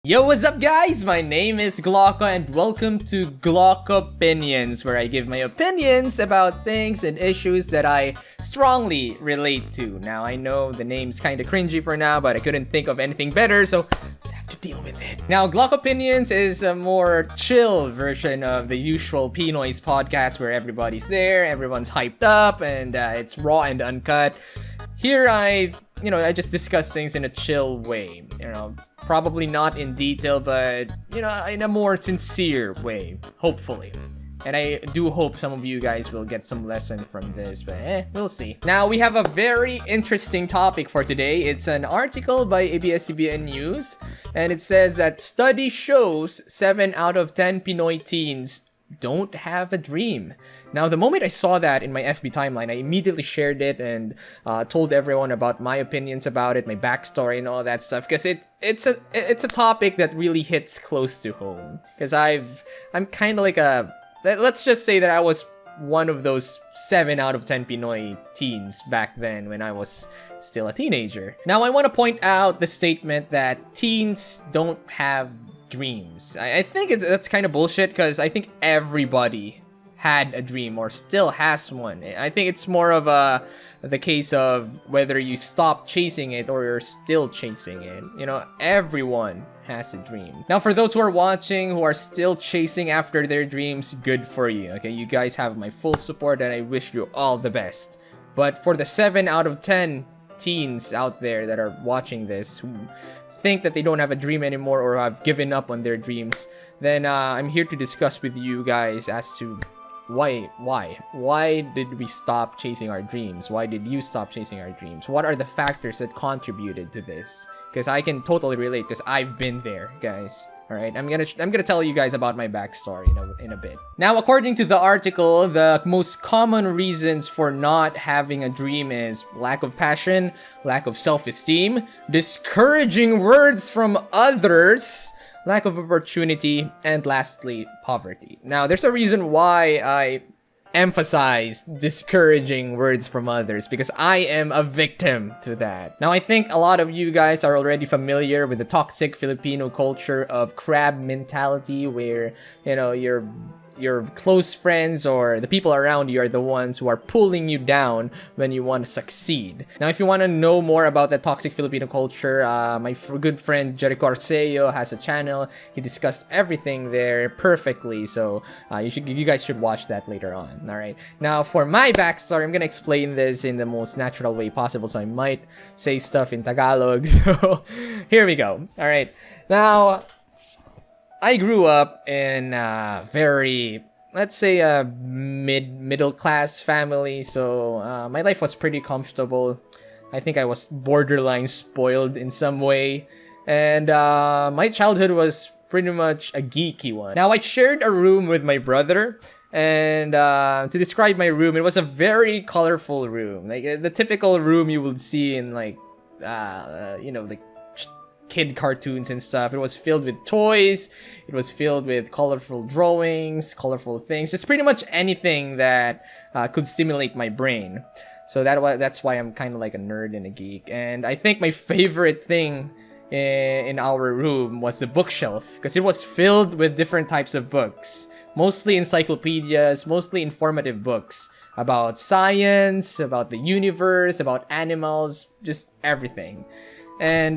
Yo, what's up guys? My name is GLOCO and welcome to GLOCOpinions, where I give my opinions about things and issues that I strongly relate to. Now, I know the name's kinda cringy for now, but I couldn't think of anything better, so let's have to deal with it. Now, GLOCOpinions is a more chill version of the usual Pinoy's podcast where everybody's there, everyone's hyped up, and it's raw and uncut. Here I just discuss things in a chill way, probably not in detail, but, in a more sincere way, hopefully. And I do hope some of you guys will get some lesson from this, but we'll see. Now, we have a very interesting topic for today. It's an article by ABS-CBN News, and it says that study shows 7 out of 10 Pinoy teens don't have a dream. Now, the moment I saw that in my FB timeline, I immediately shared it and told everyone about my opinions about it, my backstory and all that stuff, because it's a topic that really hits close to home. Because I'm kind of like let's just say that I was one of those 7 out of 10 Pinoy teens back then when I was still a teenager. Now, I want to point out the statement that teens don't have dreams. I think that's kind of bullshit, because I think everybody had a dream or still has one. I think it's more of the case of whether you stop chasing it or you're still chasing it. Everyone has a dream. Now, for those who are watching who are still chasing after their dreams, good for you. Okay, you guys have my full support and I wish you all the best. But for the 7 out of 10 teens out there that are watching this who think that they don't have a dream anymore or have given up on their dreams, then I'm here to discuss with you guys as to why did we stop chasing our dreams? Why did you stop chasing our dreams? What are the factors that contributed to this? Because I can totally relate, because I've been there, guys. All right, I'm gonna tell you guys about my backstory in a bit. Now, according to the article, the most common reasons for not having a dream is lack of passion, lack of self-esteem, discouraging words from others, lack of opportunity, and lastly, poverty. Now, there's a reason why I emphasize discouraging words from others, because I am a victim to that. Now, I think a lot of you guys are already familiar with the toxic Filipino culture of crab mentality, where, your close friends or the people around you are the ones who are pulling you down when you want to succeed. Now, if you want to know more about that toxic Filipino culture, my good friend Jericho Arceo has a channel. He discussed everything there perfectly, so you guys should watch that later on. All right. Now, for my backstory, I'm gonna explain this in the most natural way possible, so I might say stuff in Tagalog. So here we go. All right. Now, I grew up in a very, let's say, a middle class family, so my life was pretty comfortable. I think I was borderline spoiled in some way, and my childhood was pretty much a geeky one. Now, I shared a room with my brother, and to describe my room, it was a very colorful room, like the typical room you would see in like kid cartoons and stuff. It was filled with toys, it was filled with colorful drawings, colorful things. It's pretty much anything that could stimulate my brain. So that's why I'm kind of like a nerd and a geek. And I think my favorite thing in our room was the bookshelf, because it was filled with different types of books, mostly encyclopedias, mostly informative books about science, about the universe, about animals, just everything. And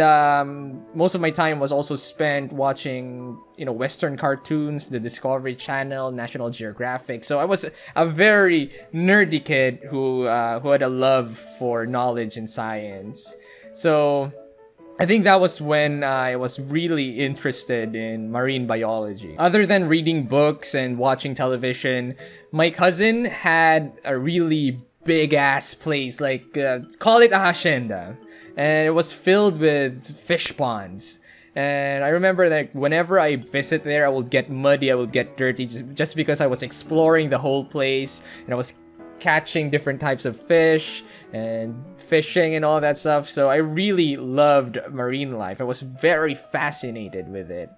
most of my time was also spent watching, Western cartoons, the Discovery Channel, National Geographic. So I was a very nerdy kid who had a love for knowledge and science. So I think that was when I was really interested in marine biology. Other than reading books and watching television, my cousin had a really big ass place, like call it a hacienda. And it was filled with fish ponds. And I remember that whenever I visit there, I would get muddy, I would get dirty, just because I was exploring the whole place, and I was catching different types of fish and fishing and all that stuff. So I really loved marine life. I was very fascinated with it.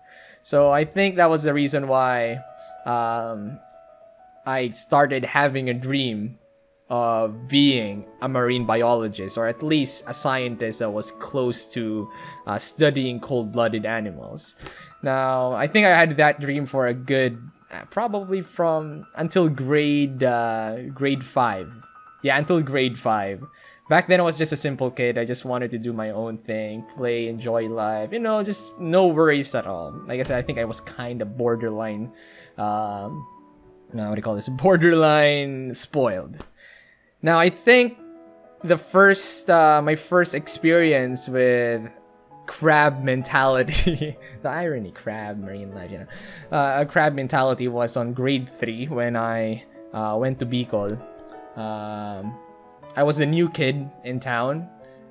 So I think that was the reason why I started having a dream of being a marine biologist, or at least a scientist that was close to studying cold-blooded animals. Now, I think I had that dream for a good, probably from until grade 5. Yeah, until grade 5. Back then, I was just a simple kid. I just wanted to do my own thing, play, enjoy life. Just no worries at all. Like I said, I think I was kind of borderline, borderline spoiled. Now, I think my first experience with crab mentality, the irony, crab, marine life, a crab mentality was on grade 3 when I went to Bicol. I was a new kid in town,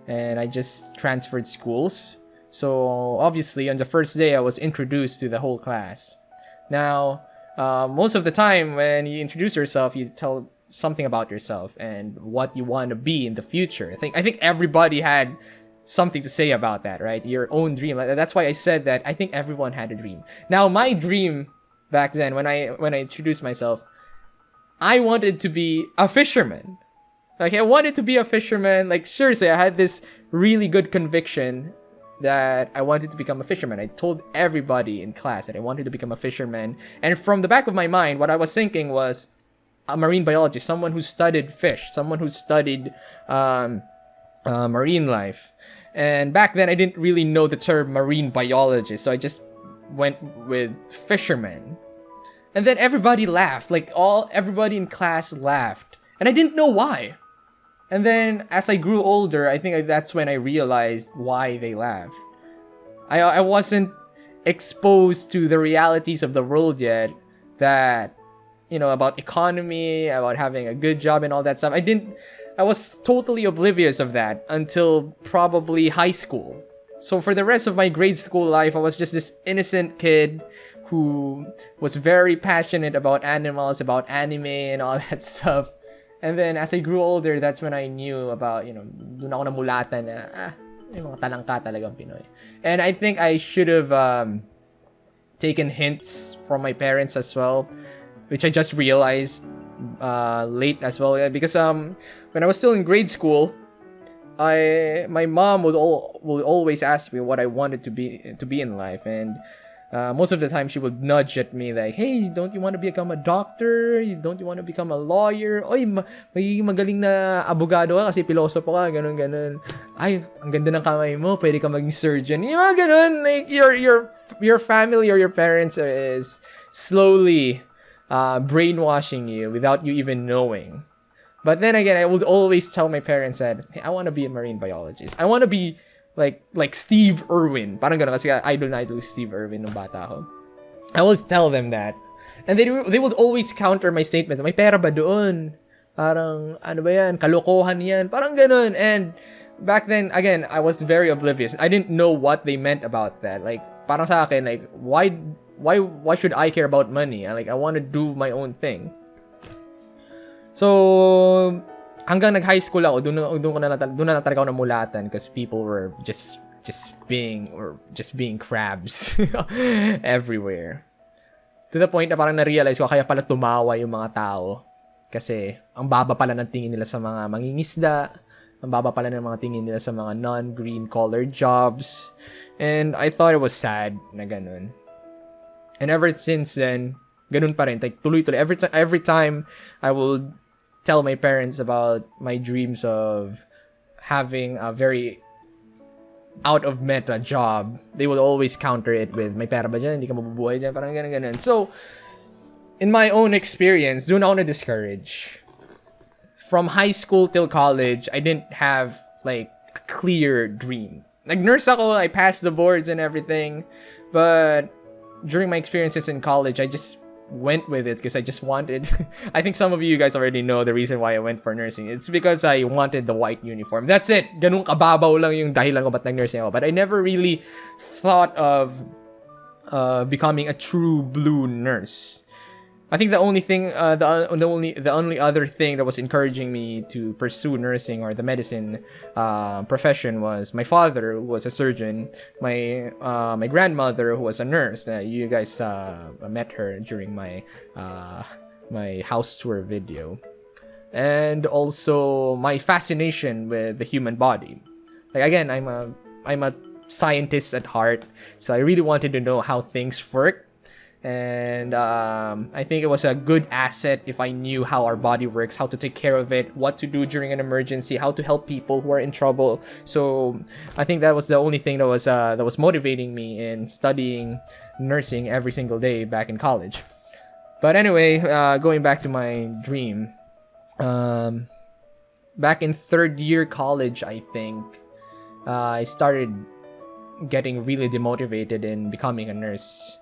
and I just transferred schools. So, obviously, on the first day, I was introduced to the whole class. Now, most of the time, when you introduce yourself, you tell something about yourself and what you want to be in the future. I think everybody had something to say about that, right? Your own dream. That's why I said that I think everyone had a dream. Now, my dream back then, when I introduced myself, I wanted to be a fisherman. Like, I wanted to be a fisherman. Like, seriously, I had this really good conviction that I wanted to become a fisherman. I told everybody in class that I wanted to become a fisherman. And from the back of my mind, what I was thinking was a marine biologist, someone who studied fish, someone who studied marine life. And back then, I didn't really know the term marine biologist, so I just went with fisherman. And then everybody laughed. Like, everybody in class laughed. And I didn't know why. And then, as I grew older, I think that's when I realized why they laughed. I wasn't exposed to the realities of the world yet, that, about economy, about having a good job and all that stuff. I was totally oblivious of that until probably high school. So for the rest of my grade school life, I was just this innocent kid who was very passionate about animals, about anime and all that stuff. And then as I grew older, that's when I knew about, dun ako namulatan na, yung mga talangka talagang Pinoy. And I think I should have taken hints from my parents as well, which I just realized late as well. Because when I was still in grade school, my mom would always ask me what I wanted to be in life, and most of the time she would nudge at me like, "Hey, don't you want to become a doctor? Don't you want to become a lawyer? Oy, magiging magaling na abogado ka kasi pilosopo ka, ganun. Ay, ang ganda ng kamay mo, pwede ka maging surgeon." Yung mga ganun, like your family or your parents is slowly brainwashing you without you even knowing. But then again, I would always tell my parents that, "Hey, I want to be a marine biologist. I want to be like Steve Irwin." Parang gano'n kasi idol Steve Irwin nung bata ako. I always tell them that. And they would always counter my statements. May pera ba doon? Parang, ano ba yan? Kalokohan yan. Parang gano'n. And back then, again, I was very oblivious. I didn't know what they meant about that. Like, parang sa akin, like, why should I care about money? Like, I want to do my own thing. So, hanggang nag-high school ako, doon na talaga ako namulatan because people were just being crabs everywhere. To the point na parang na-realize ko, kaya pala tumawa yung mga tao. Kasi, ang baba pala ng tingin nila sa mga mangingisda, ang baba pala ng mga tingin nila sa mga non-green collar jobs. And I thought it was sad na ganun. And ever since then, ganun pa rin. Like, tuloy-tuloy. Every time I will tell my parents about my dreams of having a very out of meta job, they will always counter it with, "May pera ba dyan? Hindi ka mabubuhay dyan." Parang ganun. So, in my own experience, doon ako na-discourage. From high school till college, I didn't have like a clear dream. Nag-nurse ako, I passed the boards and everything, but during my experiences in college, I just went with it because I just wanted I think some of you guys already know the reason why I went for nursing. It's because I wanted the white uniform. That's it. Ganun kababaw lang yung dahilan ko ba't nag-nursing ako. But I never really thought of becoming a true blue nurse. I think the only other thing that was encouraging me to pursue nursing or the medicine profession was my father, who was a surgeon, my grandmother, who was a nurse. You guys met her during my house tour video. and also my fascination with the human body. Like again, I'm a scientist at heart, so I really wanted to know how things work. And I think it was a good asset if I knew how our body works, how to take care of it, what to do during an emergency, how to help people who are in trouble. So I think that was the only thing that was motivating me in studying nursing every single day back in college. But anyway, going back to my dream, back in third year college, I think I started getting really demotivated in becoming a nurse.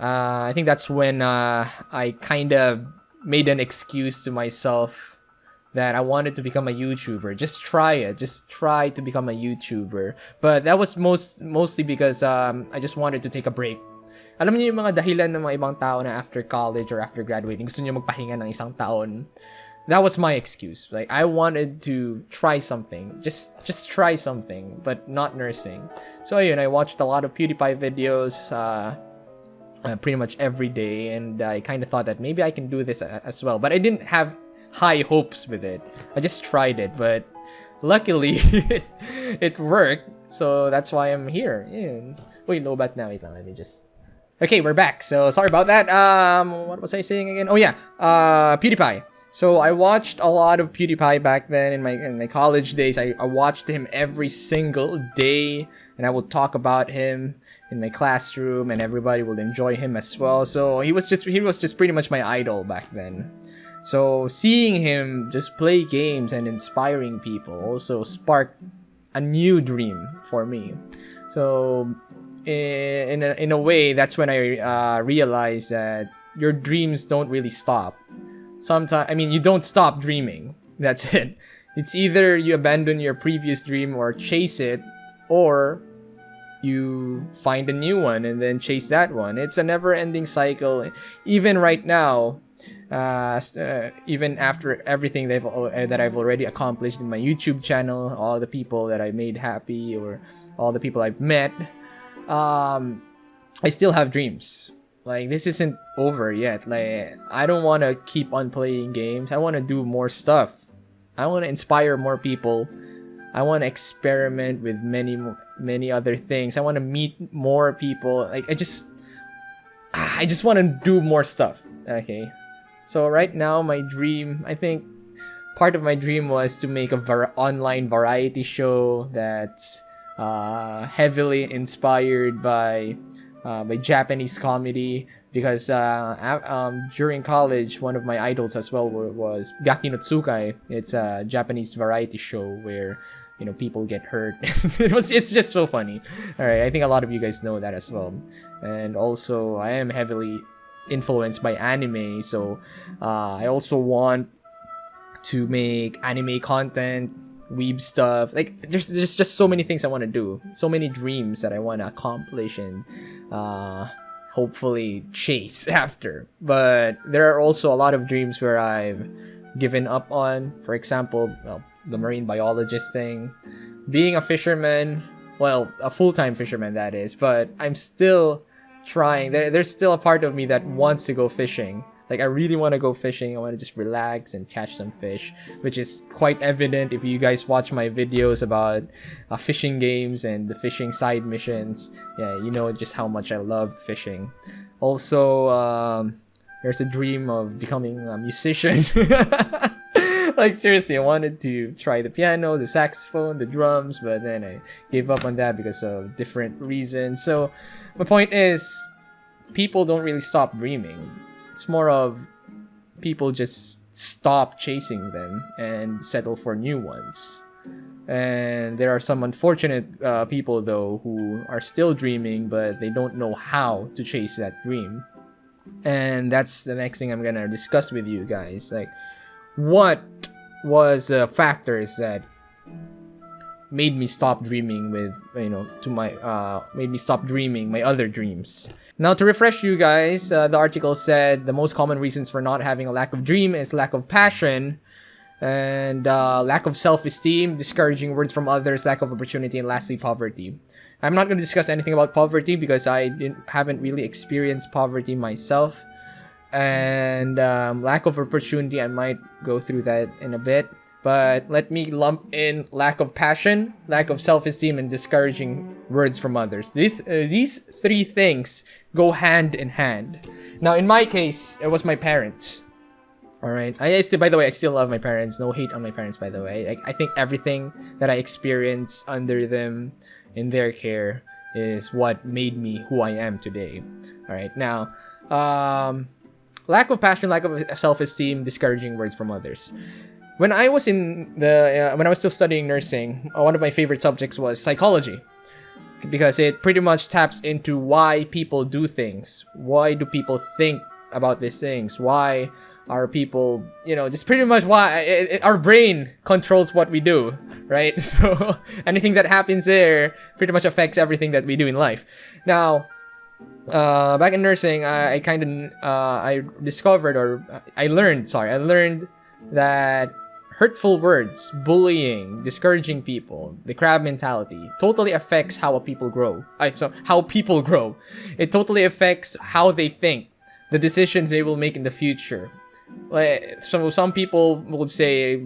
I think that's when I kind of made an excuse to myself that I wanted to become a YouTuber. Just try it. Just try to become a YouTuber. But that was mostly because I just wanted to take a break. Alam niyo yung mga dahilan ng mga ibang tao na after college or after graduating, gusto niyo magpahinga ng isang taon. That was my excuse. Like, I wanted to try something. Just try something, but not nursing. So, ayun, I watched a lot of PewDiePie videos, pretty much every day, and I kind of thought that maybe I can do this as well, but I didn't have high hopes with it. I just tried it, but luckily it worked, so that's why I'm here. Yeah. Wait, no, but now wait lang, let me just... Okay, we're back. So sorry about that. What was I saying again? Oh yeah, PewDiePie. So I watched a lot of PewDiePie back then in my college days. I watched him every single day, and I would talk about him in my classroom, and everybody would enjoy him as well. So he was just pretty much my idol back then. So seeing him just play games and inspiring people also sparked a new dream for me. So in a way, that's when I realized that your dreams don't really stop. Sometimes, I mean, you don't stop dreaming. That's it. It's either you abandon your previous dream or chase it, or you find a new one and then chase that one. It's a never-ending cycle. Even right now, even after everything that I've already accomplished in my YouTube channel, all the people that I made happy, or all the people I've met, I still have dreams. Like, this isn't over yet. Like, I don't want to keep on playing games. I want to do more stuff. I want to inspire more people. I want to experiment with many other things. I want to meet more people. Like, I just want to do more stuff. Okay. So right now, my dream, I think part of my dream was to make a online variety show that's heavily inspired by Japanese comedy, because during college, one of my idols as well was Gaki no Tsukai. It's a Japanese variety show where, you know, people get hurt. It's just so funny. All right, I think a lot of you guys know that as well. And also, I am heavily influenced by anime, so I also want to make anime content, weeb stuff. Like, there's just so many things I want to do, so many dreams that I want to accomplish and hopefully chase after. But there are also a lot of dreams where I've given up on. For example, the marine biologist thing, being a fisherman, well, a full-time fisherman, that is. But I'm still trying. There's still a part of me that wants to go fishing. Like, I really want to go fishing. I want to just relax and catch some fish, which is quite evident if you guys watch my videos about fishing games and the fishing side missions. Yeah, you know just how much I love fishing. Also, there's a dream of becoming a musician. Like, seriously, I wanted to try the piano, the saxophone, the drums, but then I gave up on that because of different reasons. So my point is, people don't really stop dreaming. It's more of people just stop chasing them and settle for new ones. And there are some unfortunate people, though, who are still dreaming, but they don't know how to chase that dream. And that's the next thing I'm gonna discuss with you guys. Like, what was factors that made me stop dreaming with, made me stop dreaming my other dreams. Now, to refresh you guys, the article said the most common reasons for not having a lack of dream is lack of passion, and lack of self-esteem, discouraging words from others, lack of opportunity, and lastly, poverty. I'm not going to discuss anything about poverty because I haven't really experienced poverty myself. and lack of opportunity. I might go through that in a bit, but let me lump in lack of passion, lack of self-esteem, and discouraging words from others. These three things go hand in hand. Now, in my case, it was my parents. All right. By the way, I still love my parents. No hate on my parents, by the way. I think everything that I experienced under them in their care is what made me who I am today. All right. Now, lack of passion, lack of self-esteem, discouraging words from others. When I was when I was still studying nursing, one of my favorite subjects was psychology, because it pretty much taps into why people do things. Why do people think about these things? Why are people, just pretty much why our brain controls what we do, right? So anything that happens there pretty much affects everything that we do in life. Now, back in nursing, I learned that hurtful words, bullying, discouraging people, the crab mentality totally affects how people grow. How people grow. It totally affects how they think, the decisions they will make in the future. So some people would say,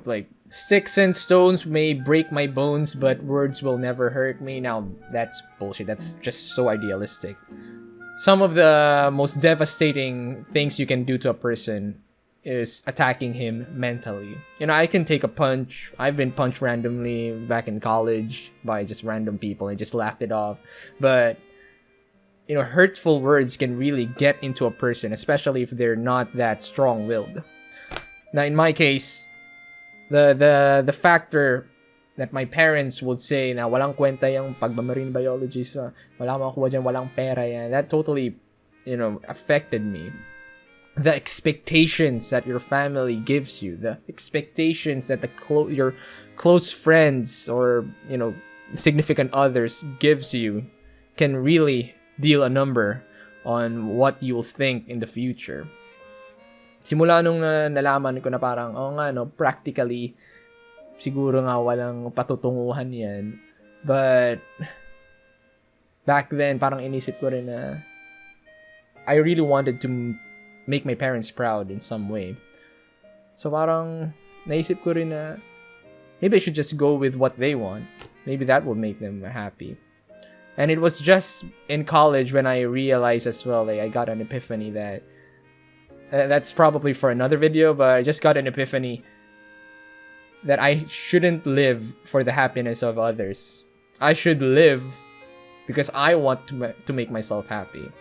like, sticks and stones may break my bones, but words will never hurt me. Now, that's bullshit. That's just so idealistic. Some of the most devastating things you can do to a person is attacking him mentally. I can take a punch. I've been punched randomly back in college by just random people. I just laughed it off. But hurtful words can really get into a person, especially if they're not that strong-willed. Now, in my case, the factor that my parents would say na walang kwenta yung pagmamarine biology, so wala makuha dyan, walang pera yan, that totally, affected me. The expectations that your family gives you, the expectations that your close friends or, significant others gives you can really deal a number on what you will think in the future. Simula nung nalaman ko na parang, practically, siguro nga walang patutunguhan yan. But, back then, parang inisip ko rin na I really wanted to make my parents proud in some way. So parang naisip ko rin na maybe I should just go with what they want. Maybe that will make them happy. And it was just in college when I realized as well, I got an epiphany that that's probably for another video, but I just got an epiphany that I shouldn't live for the happiness of others. I should live because I want to make myself happy.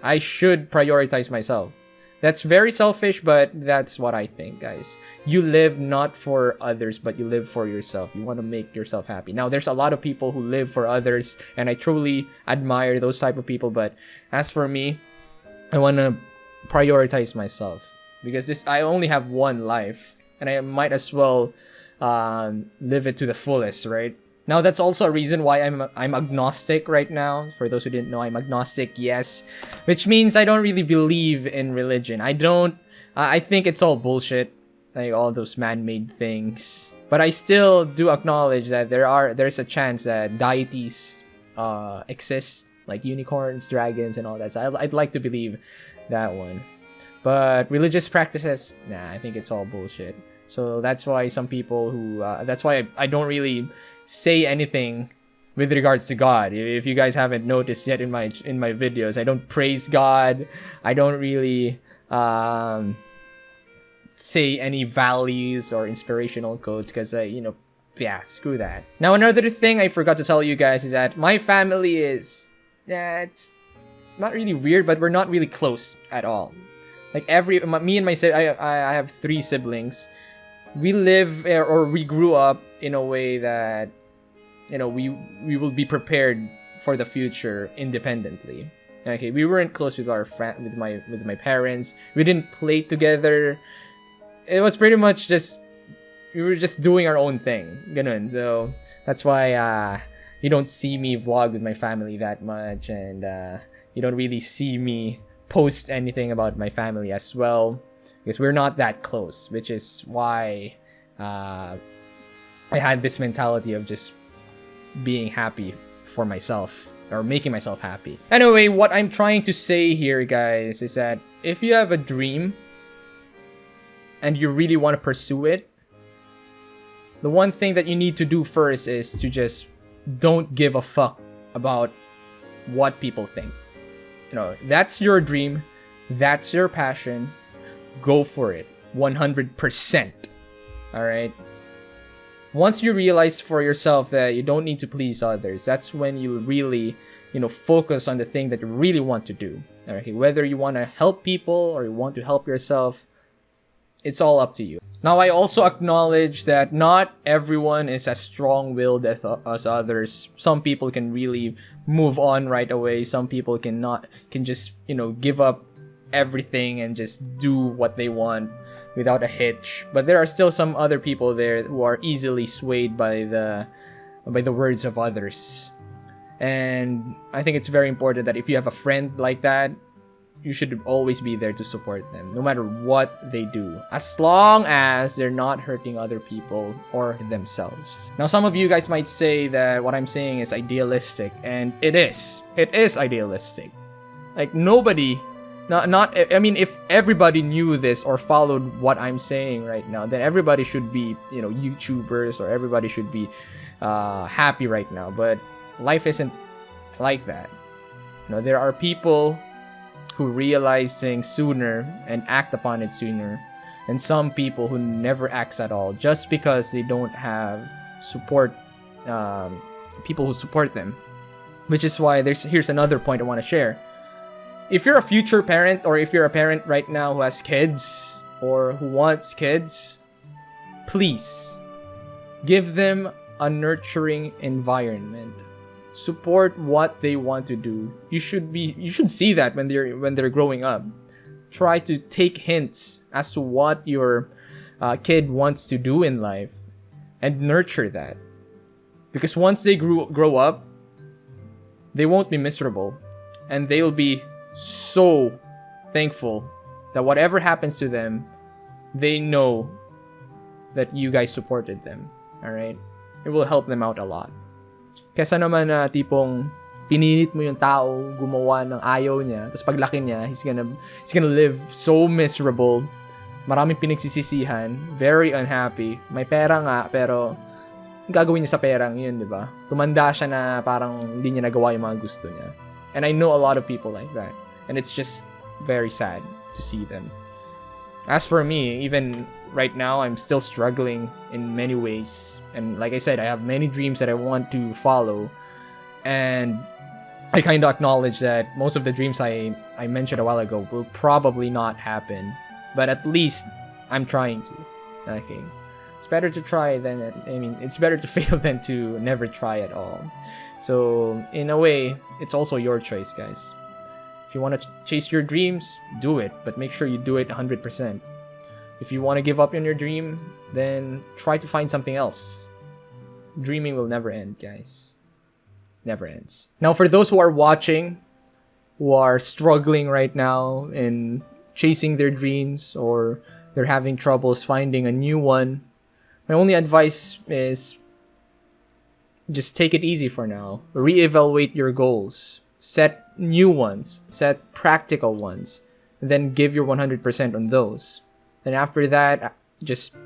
I should prioritize myself. That's very selfish, but that's what I think, guys. You live not for others, but you live for yourself. You want to make yourself happy. Now, there's a lot of people who live for others, and I truly admire those type of people. But as for me, I want to prioritize myself because I only have one life, and I might as well live it to the fullest, right? Now, that's also a reason why I'm agnostic right now. For those who didn't know, I'm agnostic, yes. Which means I don't really believe in religion. I think it's all bullshit. Like, all those man-made things. But I still do acknowledge that there's a chance that deities exist. Like unicorns, dragons, and all that. So I'd like to believe that one. But religious practices, nah, I think it's all bullshit. So that's why some people that's why I don't really say anything with regards to God. If you guys haven't noticed yet in my videos, I don't praise God. I don't really say any values or inspirational quotes because screw that. Now, another thing I forgot to tell you guys is that my family is it's not really weird, but we're not really close at all. Like me and my I have 3 siblings. We live or we grew up in a way that we will be prepared for the future independently. Okay, we weren't close with with my parents. We didn't play together. It was pretty much we were just doing our own thing. Ganun. So that's why you don't see me vlog with my family that much, and you don't really see me post anything about my family as well, because we're not that close, which is why I had this mentality of just being happy for myself or making myself happy. Anyway, what I'm trying to say here, guys, is that if you have a dream and you really want to pursue it, the one thing that you need to do first is to just don't give a fuck about what people think. You know, that's your dream, that's your passion. Go for it 100%. All right. Once you realize for yourself that you don't need to please others, that's when you really, focus on the thing that you really want to do. Okay, whether you want to help people or you want to help yourself, it's all up to you. Now, I also acknowledge that not everyone is as strong-willed as others. Some people can really move on right away. Some people can just, give up everything and just do what they want without a hitch. But there are still some other people there who are easily swayed by the words of others. And I think it's very important that if you have a friend like that, you should always be there to support them, no matter what they do, as long as they're not hurting other people or themselves. Now, some of you guys might say that what I'm saying is idealistic, and it is. It is idealistic. Like, nobody, I mean, if everybody knew this or followed what I'm saying right now, then everybody should be, YouTubers, or everybody should be happy right now. But life isn't like that. There are people who realize things sooner and act upon it sooner, and some people who never acts at all just because they don't have support, people who support them. Which is why here's another point I want to share. If you're a future parent, or if you're a parent right now who has kids or who wants kids, please give them a nurturing environment. Support what they want to do. You should see that when they're growing up. Try to take hints as to what your kid wants to do in life and nurture that. Because once they grow up, they won't be miserable, and they'll be so thankful that whatever happens to them, they know that you guys supported them. All right? It will help them out a lot. Kesa naman na tipong pinilit mo yung tao gumawa ng ayaw niya, tapos paglaki niya, he's gonna live so miserable, maraming pinagsisisihan, very unhappy, may pera nga, pero gagawin niya sa perang yun, di ba? Tumanda siya na parang hindi niya nagawa yung mga gusto niya. And I know a lot of people like that, and it's just very sad to see them. As for me, even right now, I'm still struggling in many ways. And like I said, I have many dreams that I want to follow. And I kind of acknowledge that most of the dreams I mentioned a while ago will probably not happen. But at least I'm trying to. Okay. It's better to try it's better to fail than to never try at all. So in a way, it's also your choice, guys. If you want to chase your dreams, do it. But make sure you do it 100%. If you want to give up on your dream, then try to find something else. Dreaming will never end, guys. Never ends. Now, for those who are watching, who are struggling right now in chasing their dreams, or they're having troubles finding a new one, my only advice is just take it easy for now. Reevaluate your goals. Set new ones. Set practical ones. And then give your 100% on those. And after that, just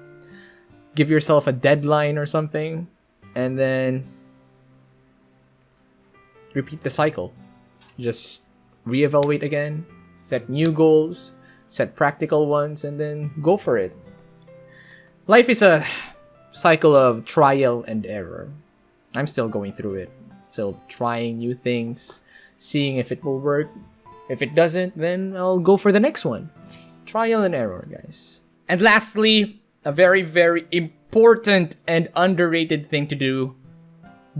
give yourself a deadline or something, and then repeat the cycle. Just reevaluate again, set new goals, set practical ones, and then go for it. Life is a cycle of trial and error. I'm still going through it. Still trying new things, seeing if it will work. If it doesn't, then I'll go for the next one. Trial and error, guys. And lastly, a very, very important and underrated thing to do.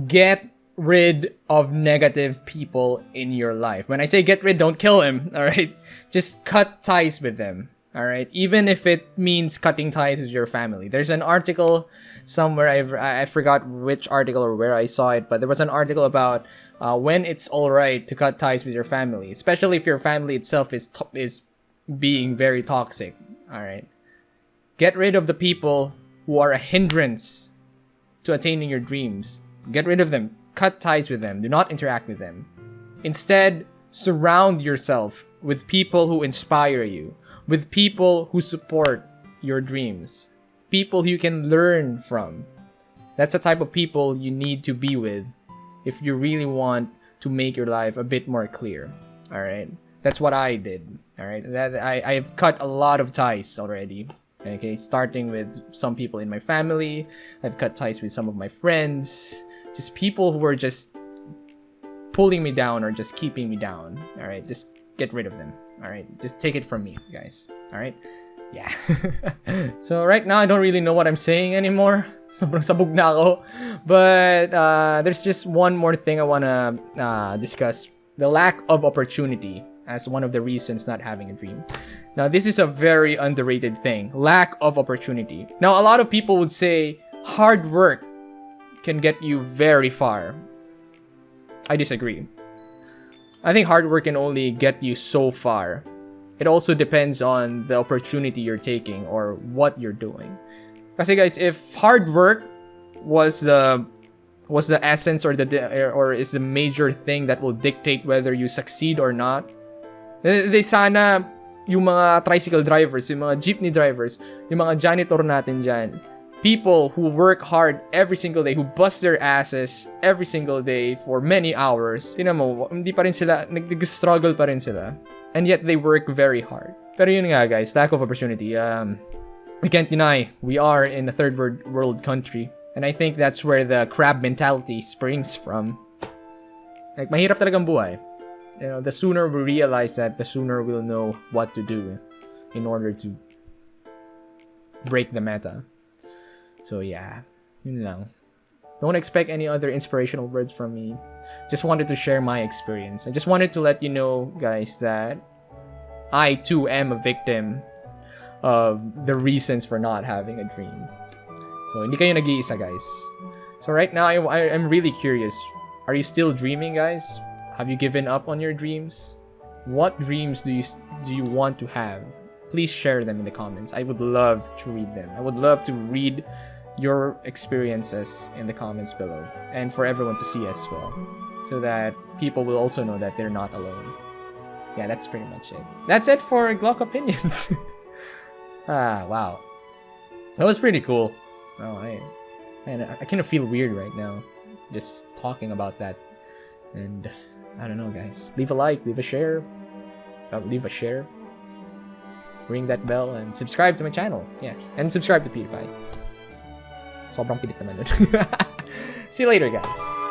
Get rid of negative people in your life. When I say get rid, don't kill them, alright? Just cut ties with them, alright? Even if it means cutting ties with your family. There's an article somewhere, I forgot which article or where I saw it, but there was an article about when it's alright to cut ties with your family. Especially if your family itself is being very toxic, alright? Get rid of the people who are a hindrance to attaining your dreams. Get rid of them. Cut ties with them. Do not interact with them. Instead, Surround yourself with people who inspire you, with people who support your dreams, people you can learn from. That's the type of people you need to be with if you really want to make your life a bit more clear. All right, that's what I did. All right, I've cut a lot of ties already. Okay, starting with some people in my family. I've cut ties with some of my friends, just people who were just pulling me down or just keeping me down. All right, just get rid of them. All right, just take it from me, guys. All right, yeah. So right now I don't really know what I'm saying anymore. Sobrang sabog na ako. But there's just one more thing I wanna discuss: the lack of opportunity as one of the reasons not having a dream. Now, this is a very underrated thing: lack of opportunity. Now, a lot of people would say hard work can get you very far. I disagree. I think hard work can only get you so far. It also depends on the opportunity you're taking or what you're doing. Kasi guys, if hard work was the essence or is the major thing that will dictate whether you succeed or not, they sana yung mga tricycle drivers, yung mga jeepney drivers, yung mga janitor natin dyan, people who work hard every single day, who bust their asses every single day for many hours, tingnan mo, hindi pa rin sila, nag-struggle pa rin sila. And yet, they work very hard. Pero yun nga guys, lack of opportunity. We can't deny, we are in a third world country. And I think that's where the crab mentality springs from. Like, mahirap talagang buhay. You know, the sooner we realize that, the sooner we'll know what to do in order to break the meta. So yeah, yun lang. Don't expect any other inspirational words from me. Just wanted to share my experience. I just wanted to let you know, guys, that I too am a victim of the reasons for not having a dream. So hindi kayo nag-iisa, guys. So right now, I'm really curious. Are you still dreaming, guys? Have you given up on your dreams? What dreams do you want to have? Please share them in the comments. I would love to read them. I would love to read your experiences in the comments below, and for everyone to see as well, so that people will also know that they're not alone. Yeah, that's pretty much it. That's it for GLOCOpinions. Wow. That was pretty cool. Oh, I kind of feel weird right now just talking about that. And I don't know, guys. Leave a like, leave a share, ring that bell, and subscribe to my channel. Yeah, and subscribe to PewDiePie. Sobrang pilit naman dun. See you later, guys.